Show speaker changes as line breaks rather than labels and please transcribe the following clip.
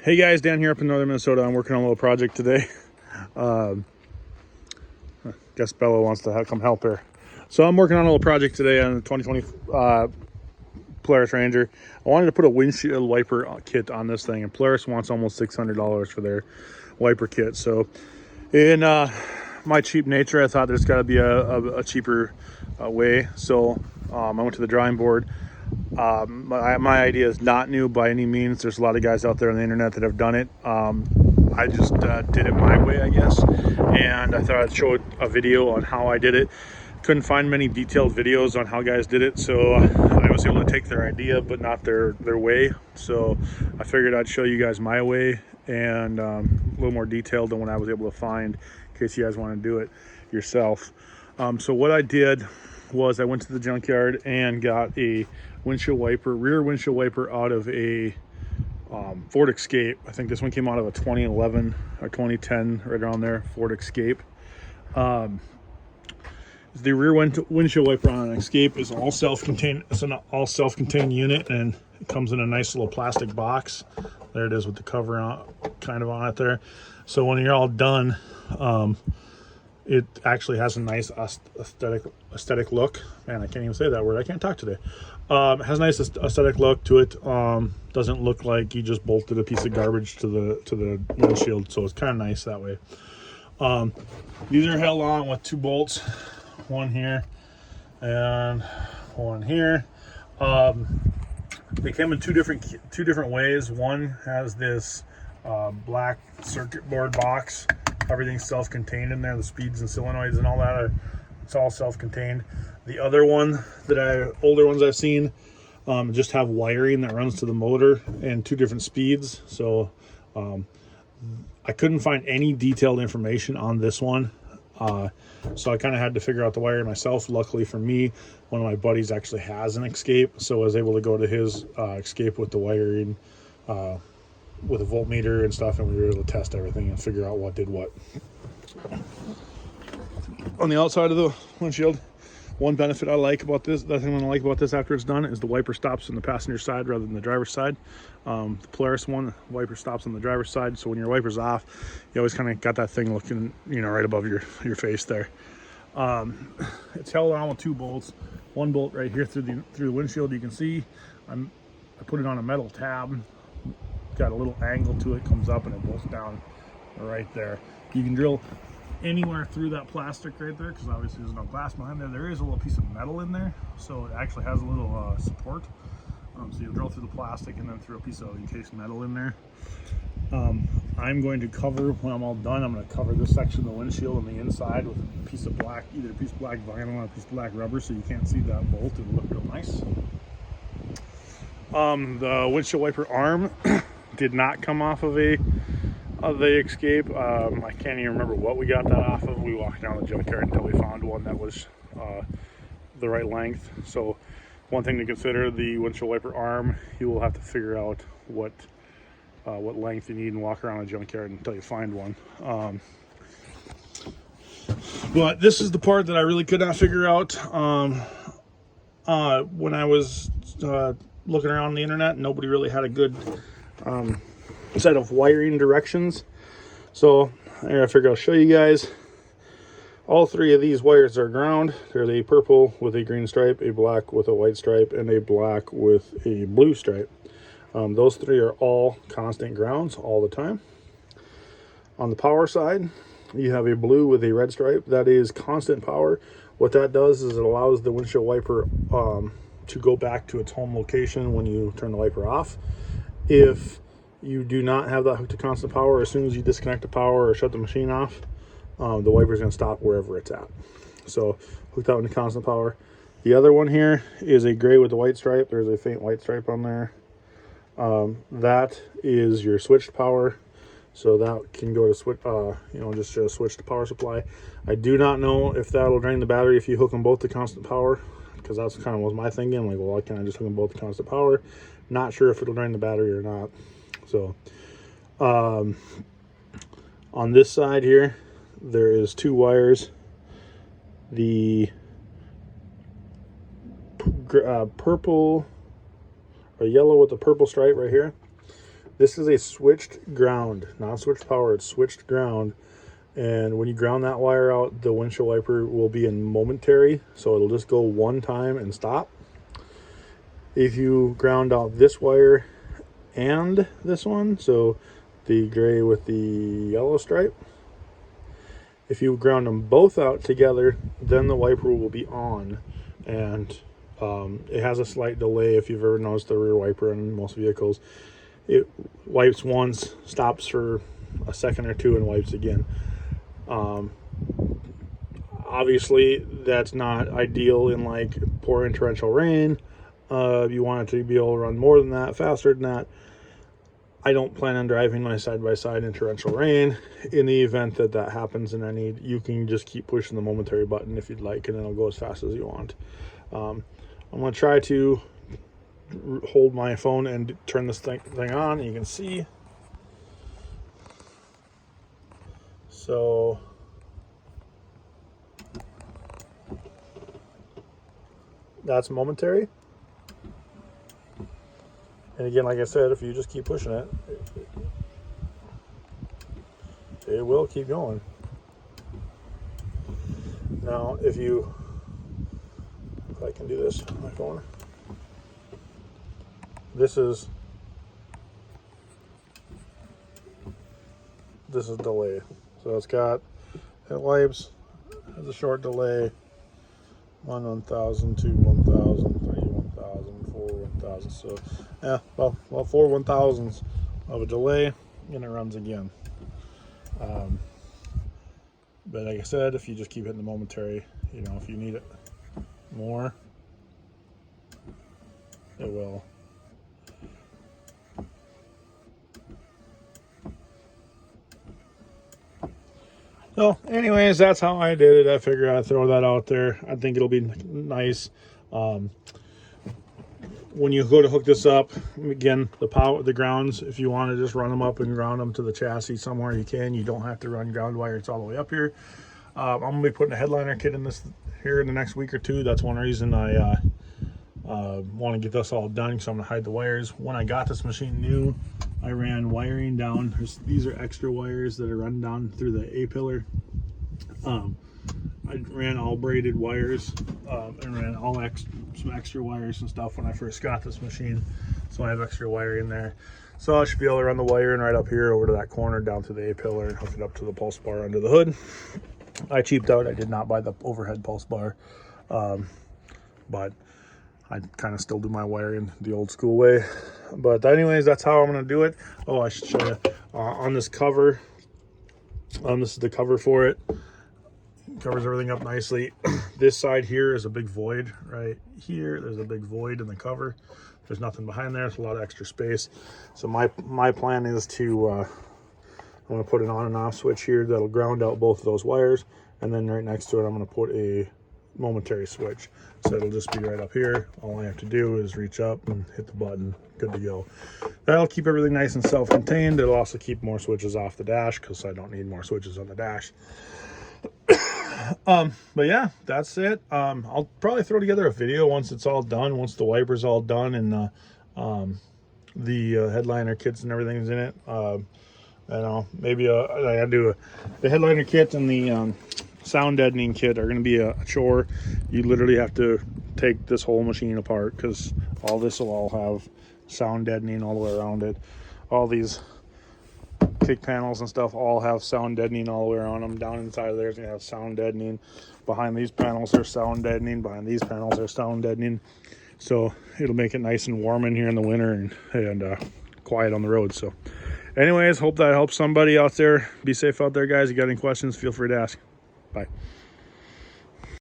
Hey guys, Dan here up in northern Minnesota. I'm working on a little project today. Guess Bella wants to come help her. So I'm working on a little project today on the 2020 Polaris Ranger. I wanted to put a windshield wiper kit on this thing, and Polaris wants almost $600 for their wiper kit. So in my cheap nature, I thought there's got to be a cheaper way. So I went to the drawing board. My idea is not new by any means. There's a lot of guys out there on the internet that have done it. I just did it my way, I guess, and I thought I'd show a video on how I did it. Couldn't find many detailed videos on how guys did it, so I was able to take their idea but not their way. So I figured I'd show you guys my way, and a little more detailed than what I was able to find, in case you guys want to do it yourself. So what I did was I went to the junkyard and got a rear windshield wiper out of a Ford Escape. I think this one came out of a 2011 or 2010, right around there, Ford Escape. The rear windshield wiper on an Escape is all self-contained. It's an all self-contained unit, and it comes in a nice little plastic box. There it is with the cover on, kind of on it there. So when you're all done, it actually has a nice aesthetic look. Man, I can't even say that word. I can't talk today. It has a nice aesthetic look to it. Doesn't look like you just bolted a piece of garbage to the windshield, so it's kind of nice that way. These are held on with 2 bolts, one here and one here. They came in two different ways. One has this black circuit board box. Everything's self-contained in there. The speeds and solenoids and all that it's all self-contained. The other one older ones I've seen, just have wiring that runs to the motor and 2 different speeds. So I couldn't find any detailed information on this one. So I kind of had to figure out the wiring myself. Luckily for me, one of my buddies actually has an Escape, so I was able to go to his Escape with the wiring, with a voltmeter and stuff, and we were able to test everything and figure out what did what. On the outside of the windshield, one benefit I like about this, the thing I like about this after it's done, is the wiper stops on the passenger side rather than the driver's side. The Polaris one, the wiper stops on the driver's side, so when your wiper's off, you always kind of got that thing looking, right above your face there. It's held on with 2 bolts. One bolt right here through the windshield. You can see I put it on a metal tab. Got a little angle to it, comes up and it bolts down right there. You can drill anywhere through that plastic right there, because obviously there's no glass behind there. There is a little piece of metal in there, so it actually has a little support. So you drill through the plastic and then through a piece of encased metal in there. I'm going to cover, when I'm all done, I'm going to cover this section of the windshield on the inside with a piece of black, either a piece of black vinyl or a piece of black rubber, so you can't see that bolt. It'll look real nice. The windshield wiper arm did not come off of the Escape. I can't even remember what we got that off of. We walked down the junkyard until we found one that was the right length. So one thing to consider, the windshield wiper arm, you will have to figure out what length you need and walk around the junkyard until you find one. But this is the part that I really could not figure out when I was looking around the internet. Nobody really had a good set of wiring directions, so I figured I'll show you guys. All 3 of these wires are ground. There's a purple with a green stripe, a black with a white stripe, and a black with a blue stripe. Those 3 are all constant grounds all the time. On the power side, you have a blue with a red stripe. That is constant power. What that does is it allows the windshield wiper to go back to its home location when you turn the wiper off. If you do not have that hooked to constant power, as soon as you disconnect the power or shut the machine off, the wiper is going to stop wherever it's at. So hooked out into constant power. The other one here is a gray with a white stripe. There's a faint white stripe on there. That is your switched power. So that can go to switch, just switch the power supply. I do not know if that'll drain the battery if you hook them both to constant power, because that's kind of was my thinking. I'm like, well, why can't I just hook them both to constant power? Not sure if it'll drain the battery or not. So on this side here, there is 2 wires. The purple or yellow with the purple stripe right here This is a switched ground, not switched power, it's switched ground. And when you ground that wire out, the windshield wiper will be in momentary, so it'll just go one time and stop. If you ground out this wire and this one, so the gray with the yellow stripe, if you ground them both out together, then the wiper will be on. And it has a slight delay. If you've ever noticed the rear wiper in most vehicles, it wipes once, stops for a second or two, and wipes again. Obviously that's not ideal in like pouring torrential rain. You want it to be able to run more than that, faster than that. I don't plan on driving my side-by-side in torrential rain. In the event that that happens and you can just keep pushing the momentary button if you'd like, and it'll go as fast as you want. I'm going to try to hold my phone and turn this thing on. You can see. So that's momentary. And again, like I said, if you just keep pushing it, it will keep going. Now, if I can do this on my phone, this is delay. So it's got, it wipes, has a short delay, 1,000, 2, 1,000, 3, 1,000, 4, 1,000. So yeah, well 4 1,000ths of a delay, and it runs again. But like I said, if you just keep hitting the momentary, you know, if you need it more, it will. So anyways, that's how I did it. I figured I'd throw that out there. I think it'll be nice. When you go to hook this up, again, the grounds, if you want to just run them up and ground them to the chassis somewhere, you can. You don't have to run ground wires all the way up here. I'm going to be putting a headliner kit in this here in the next week or two. That's one reason I want to get this all done, so I'm going to hide the wires. When I got this machine new, I ran wiring down. These are extra wires that are run down through the A-pillar. I ran all braided wires and ran some extra wires and stuff when I first got this machine. So I have extra wire in there. So I should be able to run the wiring right up here over to that corner down to the A-pillar and hook it up to the pulse bar under the hood. I cheaped out. I did not buy the overhead pulse bar. But I kind of still do my wiring the old school way. But anyways, that's how I'm going to do it. Oh, I should show you on this cover. This is the cover for it. Covers everything up nicely. This side here is a big void right here. There's a big void in the cover. There's nothing behind there. There's a lot of extra space. So my plan is to I'm going to put an on and off switch here that'll ground out both of those wires, and then right next to it I'm going to put a momentary switch. So it'll just be right up here. All I have to do is reach up and hit the button. Good to go. That'll keep everything nice and self-contained. It'll also keep more switches off the dash because I don't need more switches on the dash. But yeah, that's it. I'll probably throw together a video once it's all done, once the wiper's all done and the headliner kits and everything's in it. I don't know, maybe I do the headliner kit and the sound deadening kit are going to be a chore. You literally have to take this whole machine apart because all this will all have sound deadening all the way around it. All these kick panels and stuff all have sound deadening all the way around them. Down inside of there, you have sound deadening. Behind these panels, there's sound deadening. Behind these panels, there's sound deadening. So it'll make it nice and warm in here in the winter and quiet on the road. So anyways, hope that helps somebody out there. Be safe out there, guys. If you got any questions, feel free to ask. Bye.